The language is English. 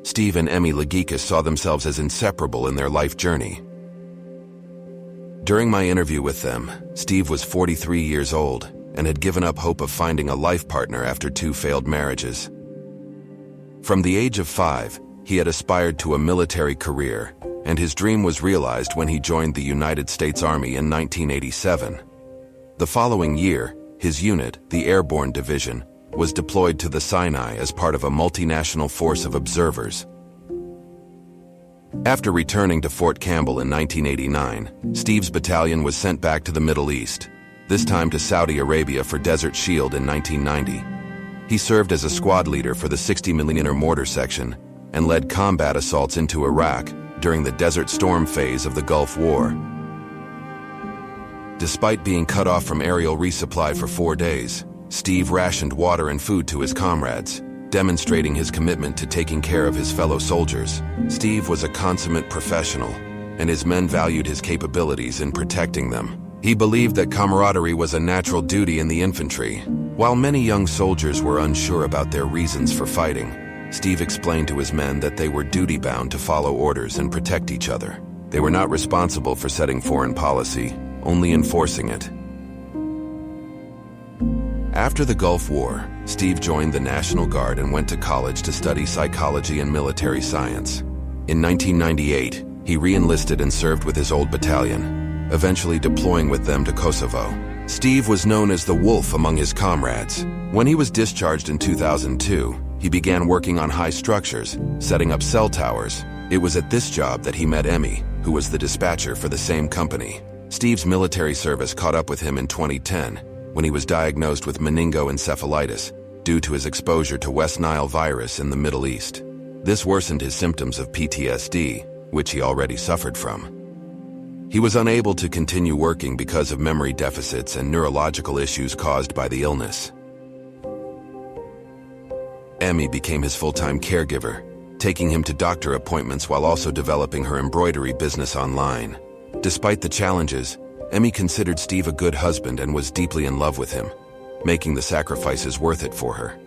Steve and Emmy Ligeikis saw themselves as inseparable in their life journey. During my interview with them, Steve was 43 years old and had given up hope of finding a life partner after 2 failed marriages. From the age of 5, he had aspired to a military career, and his dream was realized when he joined the United States Army in 1987. The following year, his unit, the Airborne Division, was deployed to the Sinai as part of a multinational force of observers. After returning to Fort Campbell in 1989, Steve's battalion was sent back to the Middle East, this time to Saudi Arabia for Desert Shield in 1990. He served as a squad leader for the 60mm mortar section and led combat assaults into Iraq during the Desert Storm phase of the Gulf War. Despite being cut off from aerial resupply for 4 days, Steve rationed water and food to his comrades, demonstrating his commitment to taking care of his fellow soldiers. Steve was a consummate professional, and his men valued his capabilities in protecting them. He believed that camaraderie was a natural duty in the infantry. While many young soldiers were unsure about their reasons for fighting, Steve explained to his men that they were duty-bound to follow orders and protect each other. They were not responsible for setting foreign policy, only enforcing it. After the Gulf War, Steve joined the National Guard and went to college to study psychology and military science. In 1998, he re-enlisted and served with his old battalion, eventually deploying with them to Kosovo. Steve was known as the Wolf among his comrades. When he was discharged in 2002, he began working on high structures, setting up cell towers. It was at this job that he met Emmy, who was the dispatcher for the same company. Steve's military service caught up with him in 2010, when he was diagnosed with meningoencephalitis due to his exposure to West Nile virus in the Middle East. This worsened his symptoms of PTSD, which he already suffered from. He was unable to continue working because of memory deficits and neurological issues caused by the illness. Emmy became his full-time caregiver, taking him to doctor appointments while also developing her embroidery business online. Despite the challenges, Emmy considered Steve a good husband and was deeply in love with him, making the sacrifices worth it for her.